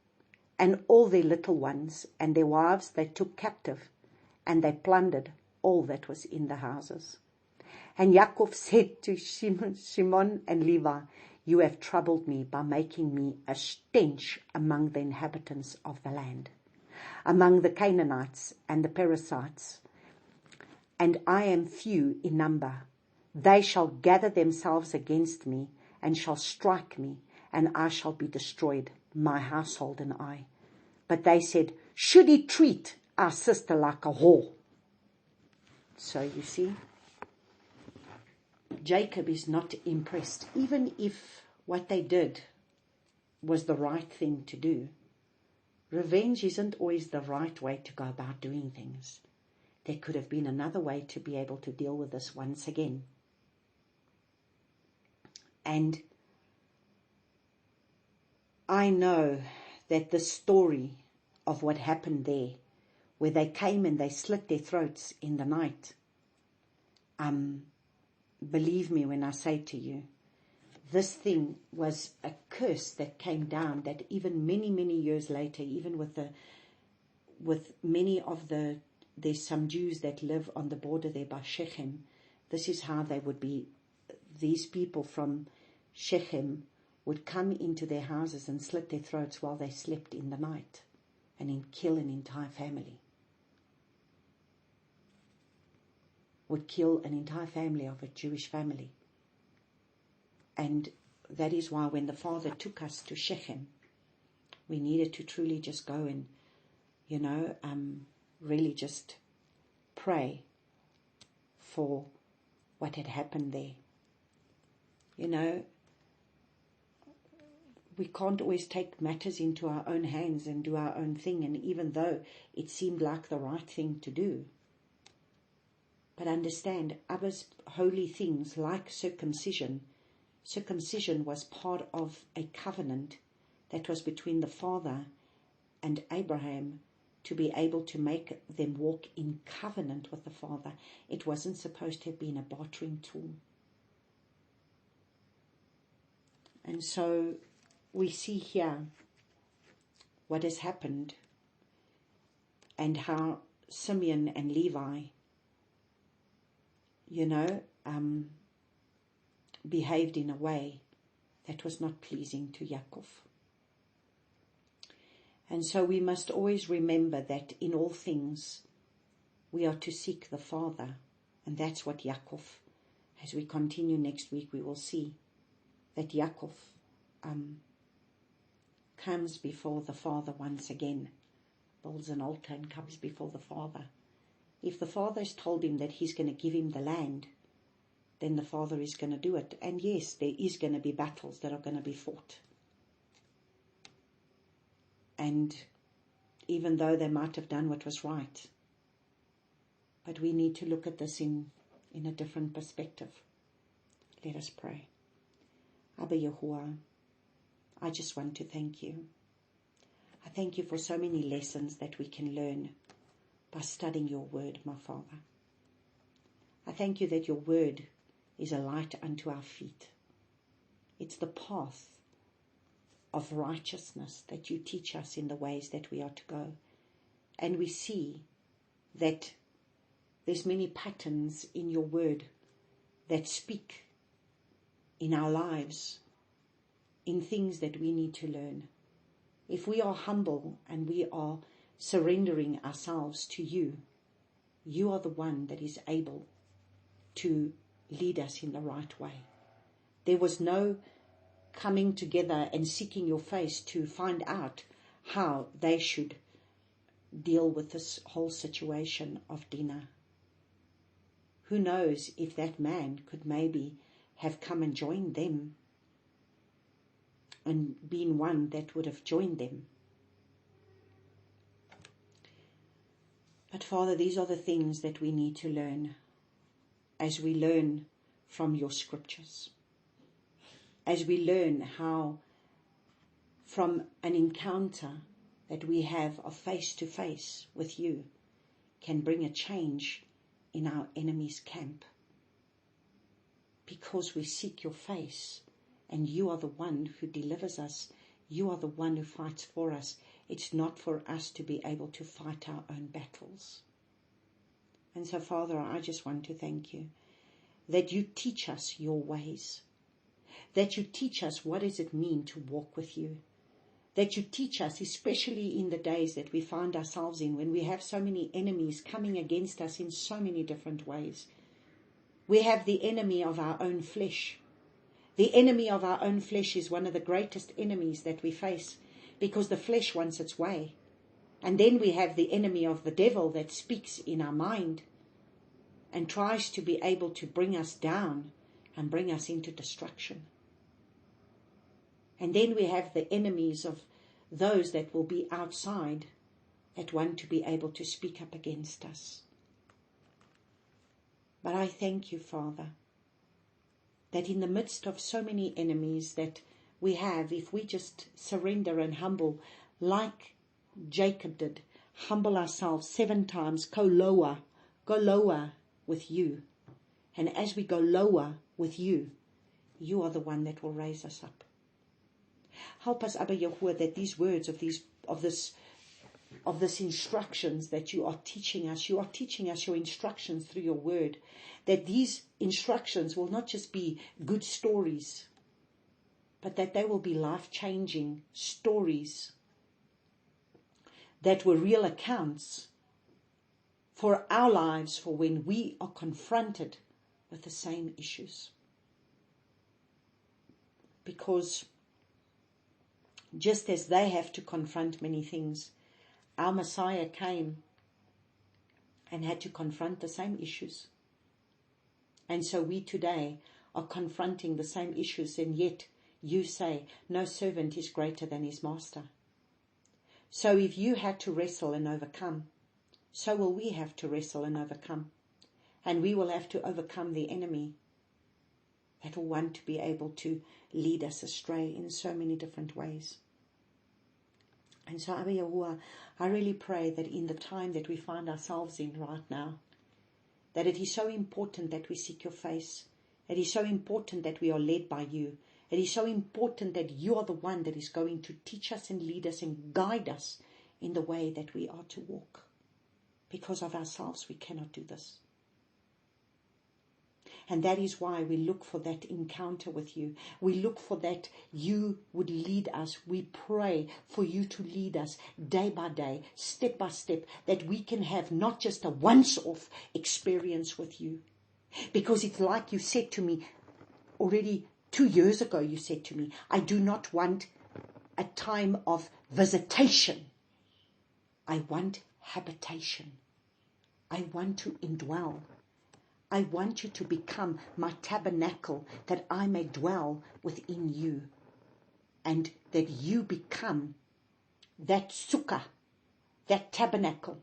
and all their little ones and their wives they took captive, and they plundered all that was in the houses. And Yaakov said to Shimon and Levi, you have troubled me by making me a stench among the inhabitants of the land, among the Canaanites and the Perizzites, and I am few in number. They shall gather themselves against me, and shall strike me, and I shall be destroyed, my household and I. But they said, should he treat our sister like a whore? So you see, Jacob is not impressed. Even if what they did was the right thing to do, revenge isn't always the right way to go about doing things. There could have been another way to be able to deal with this once again. And I know that the story of what happened there, where they came and they slit their throats in the night, believe me when I say to you, this thing was a curse that came down, that even many, many years later, even with many of there's some Jews that live on the border there by Shechem. This is how they would be. These people from Shechem would come into their houses and slit their throats while they slept in the night, and kill an entire family. Would kill an entire family of a Jewish family. And that is why when the Father took us to Shechem, we needed to truly just go and, really just pray for what had happened there. We can't always take matters into our own hands and do our own thing, and even though it seemed like the right thing to do. But understand, Abba's holy things like circumcision was part of a covenant that was between the Father and Abraham, to be able to make them walk in covenant with the Father. It wasn't supposed to have been a bartering tool. And so we see here what has happened and how Simeon and Levi, behaved in a way that was not pleasing to Yaakov. And so we must always remember that in all things we are to seek the Father. And that's what Yaakov, as we continue next week, we will see that Yaakov comes before the Father once again, builds an altar and comes before the Father. If the Father has told him that he's going to give him the land, then the Father is going to do it. And yes, there is going to be battles that are going to be fought. And even though they might have done what was right, but we need to look at this in a different perspective. Let us pray. Abba Yahuwah, I just want to thank you. I thank you for so many lessons that we can learn by studying your word, my Father. I thank you that your word is a light unto our feet. It's the path of righteousness that you teach us in the ways that we are to go. And we see that there's many patterns in your word that speak in our lives, in things that we need to learn. If we are humble and we are surrendering ourselves to you, you are the one that is able to lead us in the right way. There was no coming together and seeking your face to find out how they should deal with this whole situation of Dinah. Who knows if that man could maybe have come and joined them and been one that would have joined them. But Father, these are the things that we need to learn as we learn from your scriptures. As we learn how from an encounter that we have of face to face with you can bring a change in our enemy's camp. Because we seek your face and you are the one who delivers us. You are the one who fights for us. It's not for us to be able to fight our own battles. And so, Father, I just want to thank you that you teach us your ways, that you teach us what does it mean to walk with you, that you teach us, especially in the days that we find ourselves in, when we have so many enemies coming against us in so many different ways. We have the enemy of our own flesh. The enemy of our own flesh is one of the greatest enemies that we face, because the flesh wants its way. And then we have the enemy of the devil that speaks in our mind and tries to be able to bring us down and bring us into destruction. And then we have the enemies of those that will be outside that want to be able to speak up against us. But I thank you, Father, that in the midst of so many enemies that we have, if we just surrender and humble, like Jacob did, humble ourselves 7 times, go lower with you. And as we go lower with you, you are the one that will raise us up. Help us, Abba Yahuwah, that these words of this instructions that you are teaching us your instructions through your word, that these instructions will not just be good stories, but that they will be life-changing stories that were real accounts for our lives, for when we are confronted with the same issues. Because just as they have to confront many things, our Messiah came and had to confront the same issues. And so we today are confronting the same issues, and yet you say, no servant is greater than his master. So if you had to wrestle and overcome, so will we have to wrestle and overcome. And we will have to overcome the enemy that will want to be able to lead us astray in so many different ways. And so, Abba Yahuwah, I really pray that in the time that we find ourselves in right now, that it is so important that we seek your face. It is so important that we are led by you. It is so important that you are the one that is going to teach us and lead us and guide us in the way that we are to walk. Because of ourselves, we cannot do this. And that is why we look for that encounter with you. We look for that you would lead us. We pray for you to lead us day by day, step by step, that we can have not just a once-off experience with you. Because it's like you said to me already 2 years ago, you said to me, I do not want a time of visitation. I want habitation. I want to indwell. I want you to become my tabernacle, that I may dwell within you, and that you become that sukkah, that tabernacle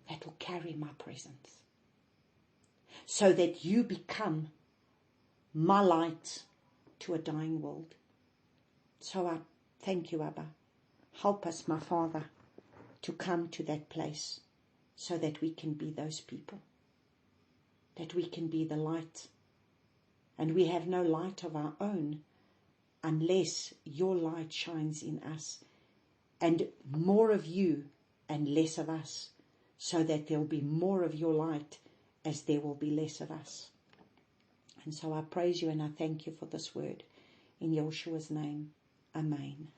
that will carry my presence, so that you become my light to a dying world. So I thank you, Abba. Help us, my Father, to come to that place so that we can be those people, that we can be the light. And we have no light of our own unless your light shines in us, and more of you and less of us, so that there will be more of your light as there will be less of us. And so I praise you and I thank you for this word. In Yeshua's name, amen.